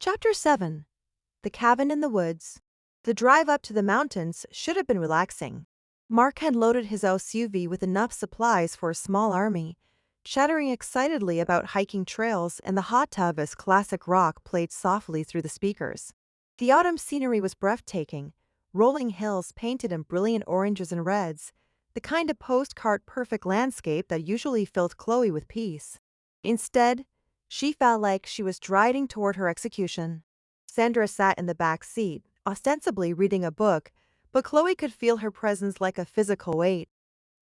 Chapter 7. The Cabin in the Woods. The drive up to the mountains should have been relaxing. Mark had loaded his SUV with enough supplies for a small army, chattering excitedly about hiking trails, and the hot tub as classic rock played softly through the speakers. The autumn scenery was breathtaking, rolling hills painted in brilliant oranges and reds, the kind of postcard-perfect landscape that usually filled Chloe with peace. Instead, she felt like she was striding toward her execution. Sandra sat in the back seat, ostensibly reading a book, but Chloe could feel her presence like a physical weight.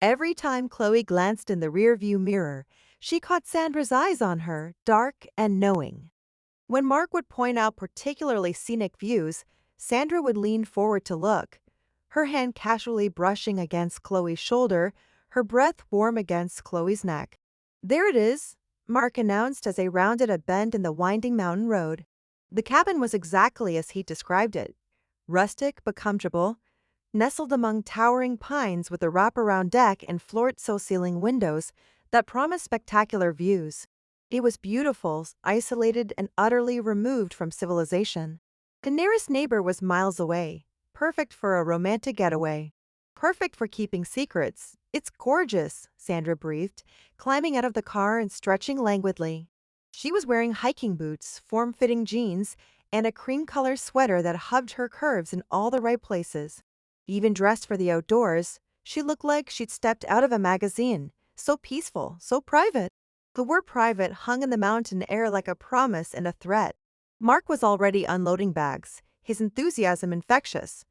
Every time Chloe glanced in the rearview mirror, she caught Sandra's eyes on her, dark and knowing. When Mark would point out particularly scenic views, Sandra would lean forward to look, her hand casually brushing against Chloe's shoulder, her breath warm against Chloe's neck. "There it is," Mark announced as they rounded a bend in the winding mountain road. The cabin was exactly as he described it, rustic but comfortable, nestled among towering pines with a wraparound deck and floor-to-ceiling windows that promised spectacular views. It was beautiful, isolated, and utterly removed from civilization. The nearest neighbor was miles away, perfect for a romantic getaway. Perfect for keeping secrets. "It's gorgeous," Sandra breathed, climbing out of the car and stretching languidly. She was wearing hiking boots, form-fitting jeans, and a cream-color sweater that hugged her curves in all the right places. Even dressed for the outdoors, she looked like she'd stepped out of a magazine, so peaceful, so private. The word private hung in the mountain air like a promise and a threat. Mark was already unloading bags, his enthusiasm infectious.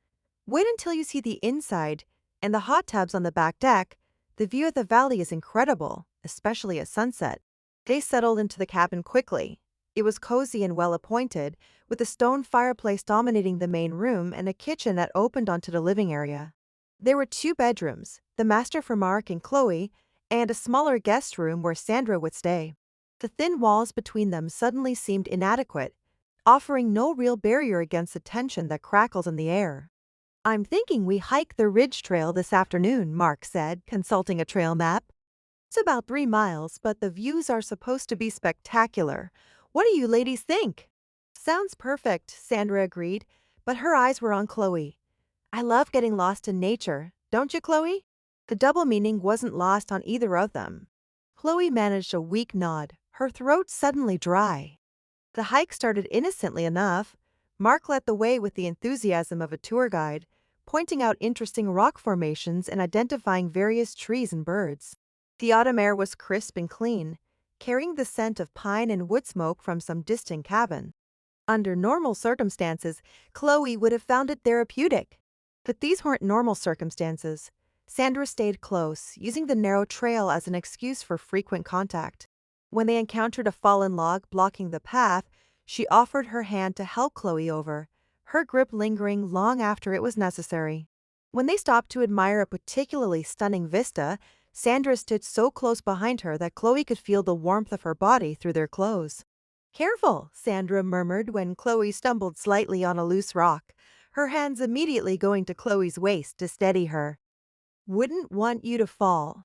"Wait until you see the inside, and the hot tubs on the back deck. The view of the valley is incredible, especially at sunset." They settled into the cabin quickly. It was cozy and well-appointed, with a stone fireplace dominating the main room and a kitchen that opened onto the living area. There were two bedrooms, the master for Mark and Chloe, and a smaller guest room where Sandra would stay. The thin walls between them suddenly seemed inadequate, offering no real barrier against the tension that crackled in the air. "I'm thinking we hike the Ridge Trail this afternoon," Mark said, consulting a trail map. "It's about 3 miles, but the views are supposed to be spectacular. What do you ladies think?" "Sounds perfect," Sandra agreed, but her eyes were on Chloe. "I love getting lost in nature, don't you, Chloe?" The double meaning wasn't lost on either of them. Chloe managed a weak nod, her throat suddenly dry. The hike started innocently enough. Mark led the way with the enthusiasm of a tour guide, pointing out interesting rock formations and identifying various trees and birds. The autumn air was crisp and clean, carrying the scent of pine and wood smoke from some distant cabin. Under normal circumstances, Chloe would have found it therapeutic. But these weren't normal circumstances. Sandra stayed close, using the narrow trail as an excuse for frequent contact. When they encountered a fallen log blocking the path, she offered her hand to help Chloe over, her grip lingering long after it was necessary. When they stopped to admire a particularly stunning vista, Sandra stood so close behind her that Chloe could feel the warmth of her body through their clothes. "Careful," Sandra murmured when Chloe stumbled slightly on a loose rock, her hands immediately going to Chloe's waist to steady her. "Wouldn't want you to fall."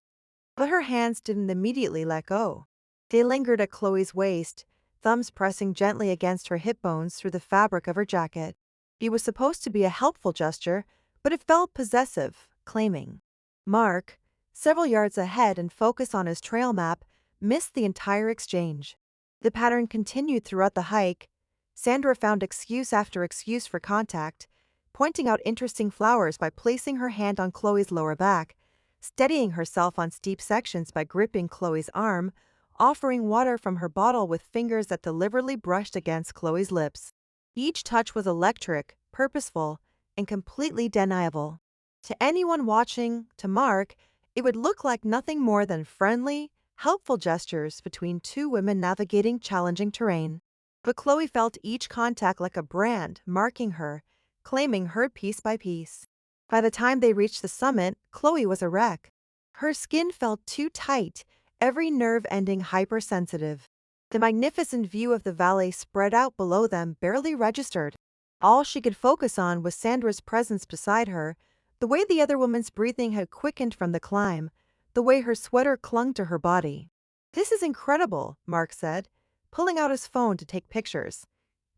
But her hands didn't immediately let go. They lingered at Chloe's waist, thumbs pressing gently against her hip bones through the fabric of her jacket. It was supposed to be a helpful gesture, but it felt possessive, claiming. Mark, several yards ahead and focused on his trail map, missed the entire exchange. The pattern continued throughout the hike. Sandra found excuse after excuse for contact, pointing out interesting flowers by placing her hand on Chloe's lower back, steadying herself on steep sections by gripping Chloe's arm, offering water from her bottle with fingers that deliberately brushed against Chloe's lips. Each touch was electric, purposeful, and completely deniable. To anyone watching, to Mark, it would look like nothing more than friendly, helpful gestures between two women navigating challenging terrain. But Chloe felt each contact like a brand, marking her, claiming her piece by piece. By the time they reached the summit, Chloe was a wreck. Her skin felt too tight, every nerve ending hypersensitive. The magnificent view of the valley spread out below them barely registered. All she could focus on was Sandra's presence beside her, the way the other woman's breathing had quickened from the climb, the way her sweater clung to her body. "This is incredible," Mark said, pulling out his phone to take pictures.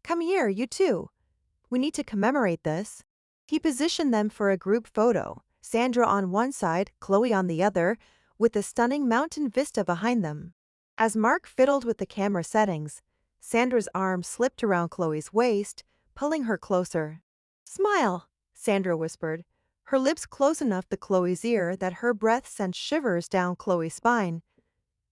Come here, you too. We need to commemorate this. He positioned them for a group photo, Sandra on one side, Chloe on the other, with the stunning mountain vista behind them. As Mark fiddled with the camera settings, Sandra's arm slipped around Chloe's waist, pulling her closer. Smile, Sandra whispered, her lips close enough to Chloe's ear that her breath sent shivers down Chloe's spine.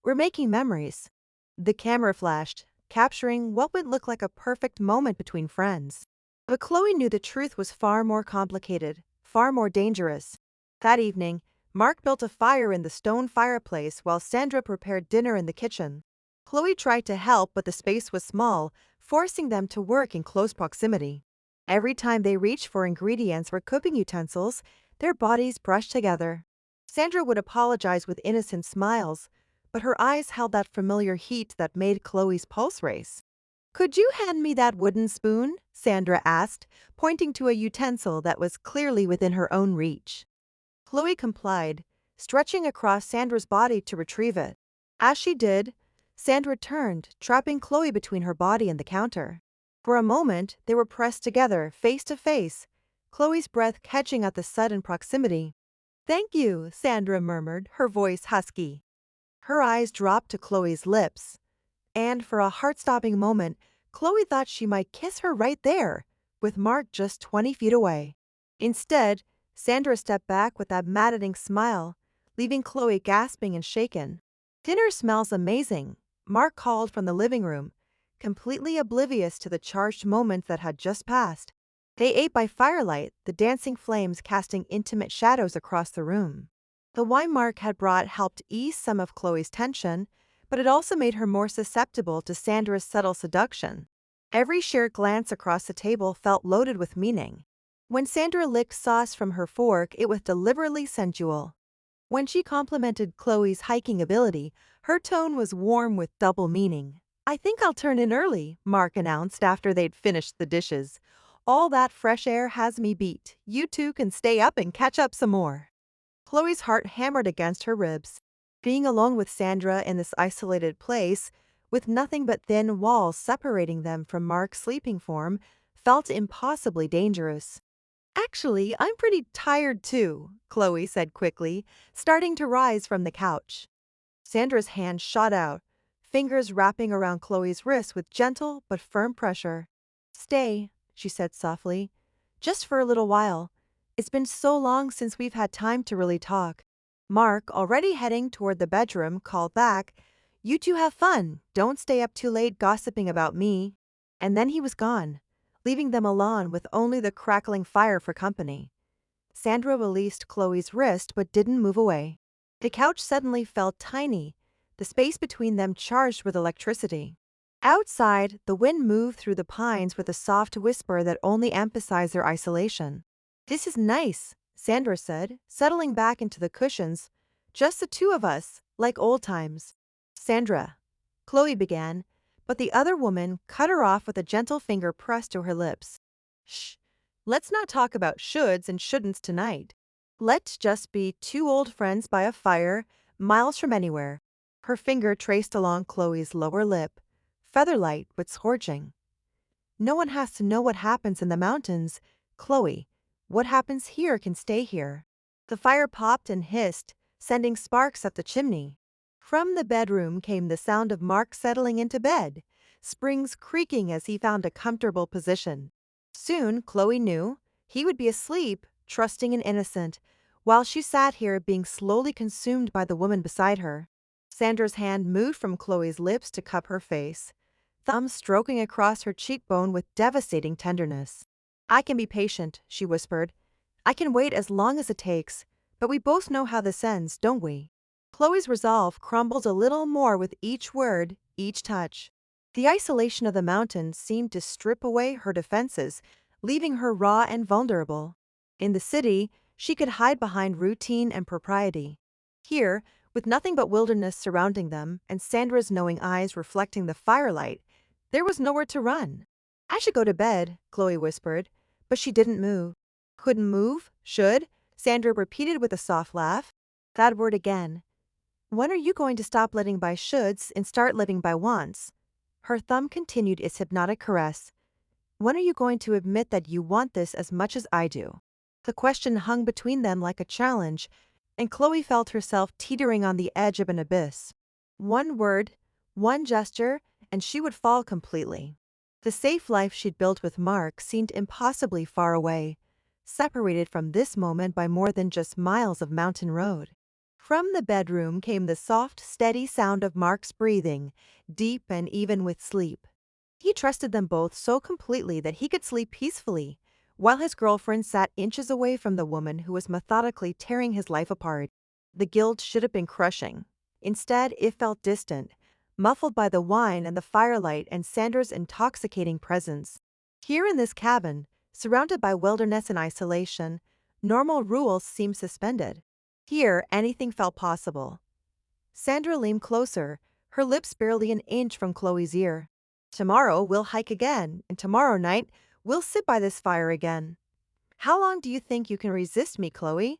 We're making memories. The camera flashed, capturing what would look like a perfect moment between friends. But Chloe knew the truth was far more complicated, far more dangerous. That evening, Mark built a fire in the stone fireplace while Sandra prepared dinner in the kitchen. Chloe tried to help, but the space was small, forcing them to work in close proximity. Every time they reached for ingredients or cooking utensils, their bodies brushed together. Sandra would apologize with innocent smiles, but her eyes held that familiar heat that made Chloe's pulse race. Could you hand me that wooden spoon? Sandra asked, pointing to a utensil that was clearly within her own reach. Chloe complied, stretching across Sandra's body to retrieve it. As she did, Sandra turned, trapping Chloe between her body and the counter. For a moment, they were pressed together, face to face, Chloe's breath catching at the sudden proximity. Thank you, Sandra murmured, her voice husky. Her eyes dropped to Chloe's lips, and for a heart-stopping moment, Chloe thought she might kiss her right there, with Mark just 20 feet away. Instead, Sandra stepped back with that maddening smile, leaving Chloe gasping and shaken. Dinner smells amazing, Mark called from the living room, completely oblivious to the charged moment that had just passed. They ate by firelight, the dancing flames casting intimate shadows across the room. The wine Mark had brought helped ease some of Chloe's tension, but it also made her more susceptible to Sandra's subtle seduction. Every shared glance across the table felt loaded with meaning. When Sandra licked sauce from her fork, it was deliberately sensual. When she complimented Chloe's hiking ability, her tone was warm with double meaning. I think I'll turn in early, Mark announced after they'd finished the dishes. All that fresh air has me beat. You two can stay up and catch up some more. Chloe's heart hammered against her ribs. Being alone with Sandra in this isolated place, with nothing but thin walls separating them from Mark's sleeping form, felt impossibly dangerous. Actually, I'm pretty tired too, Chloe said quickly, starting to rise from the couch. Sandra's hand shot out, fingers wrapping around Chloe's wrist with gentle but firm pressure. Stay, she said softly. Just for a little while. It's been so long since we've had time to really talk. Mark, already heading toward the bedroom, called back, You two have fun. Don't stay up too late gossiping about me. And then he was gone, leaving them alone with only the crackling fire for company. Sandra released Chloe's wrist but didn't move away. The couch suddenly felt tiny, the space between them charged with electricity. Outside, the wind moved through the pines with a soft whisper that only emphasized their isolation. This is nice, Sandra said, settling back into the cushions. Just the two of us, like old times. Sandra, Chloe began, but the other woman cut her off with a gentle finger pressed to her lips. Shh, let's not talk about shoulds and shouldn'ts tonight. Let's just be two old friends by a fire, miles from anywhere. Her finger traced along Chloe's lower lip, featherlight but scorching. No one has to know what happens in the mountains, Chloe. What happens here can stay here. The fire popped and hissed, sending sparks up the chimney. From the bedroom came the sound of Mark settling into bed, springs creaking as he found a comfortable position. Soon, Chloe knew, he would be asleep, trusting and innocent, while she sat here being slowly consumed by the woman beside her. Sandra's hand moved from Chloe's lips to cup her face, thumb stroking across her cheekbone with devastating tenderness. I can be patient, she whispered. I can wait as long as it takes, but we both know how this ends, don't we? Chloe's resolve crumbled a little more with each word, each touch. The isolation of the mountains seemed to strip away her defenses, leaving her raw and vulnerable. In the city, she could hide behind routine and propriety. Here, with nothing but wilderness surrounding them and Sandra's knowing eyes reflecting the firelight, there was nowhere to run. I should go to bed, Chloe whispered, but she didn't move. Couldn't move? Should? Sandra repeated with a soft laugh. That word again. When are you going to stop living by shoulds and start living by wants? Her thumb continued its hypnotic caress. When are you going to admit that you want this as much as I do? The question hung between them like a challenge, and Chloe felt herself teetering on the edge of an abyss. One word, one gesture, and she would fall completely. The safe life she'd built with Mark seemed impossibly far away, separated from this moment by more than just miles of mountain road. From the bedroom came the soft, steady sound of Mark's breathing, deep and even with sleep. He trusted them both so completely that he could sleep peacefully, while his girlfriend sat inches away from the woman who was methodically tearing his life apart. The guilt should have been crushing. Instead, it felt distant, muffled by the wine and the firelight and Sandra's intoxicating presence. Here in this cabin, surrounded by wilderness and isolation, normal rules seemed suspended. Here, anything felt possible. Sandra leaned closer, her lips barely an inch from Chloe's ear. Tomorrow we'll hike again, and tomorrow night we'll sit by this fire again. How long do you think you can resist me, Chloe?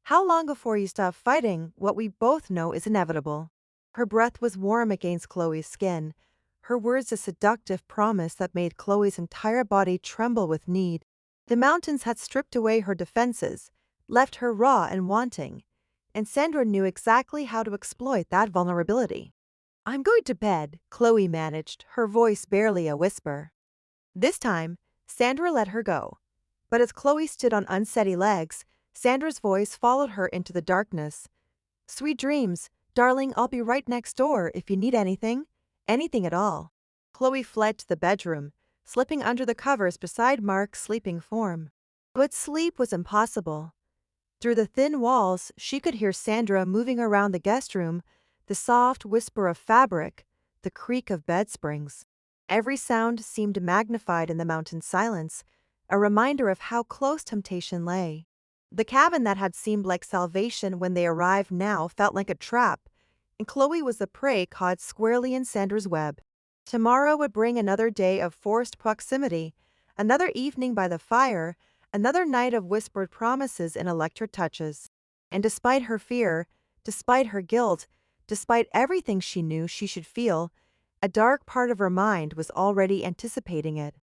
How long before you stop fighting what we both know is inevitable? Her breath was warm against Chloe's skin, her words a seductive promise that made Chloe's entire body tremble with need. The mountains had stripped away her defenses, left her raw and wanting, and Sandra knew exactly how to exploit that vulnerability. I'm going to bed, Chloe managed, her voice barely a whisper. This time, Sandra let her go. But as Chloe stood on unsteady legs, Sandra's voice followed her into the darkness. Sweet dreams, darling, I'll be right next door if you need anything. Anything at all. Chloe fled to the bedroom, slipping under the covers beside Mark's sleeping form. But sleep was impossible. Through the thin walls, she could hear Sandra moving around the guest room, the soft whisper of fabric, the creak of bed springs. Every sound seemed magnified in the mountain silence, a reminder of how close temptation lay. The cabin that had seemed like salvation when they arrived now felt like a trap, and Chloe was the prey caught squarely in Sandra's web. Tomorrow would bring another day of forced proximity, another evening by the fire, another night of whispered promises and electric touches. And despite her fear, despite her guilt, despite everything she knew she should feel, a dark part of her mind was already anticipating it.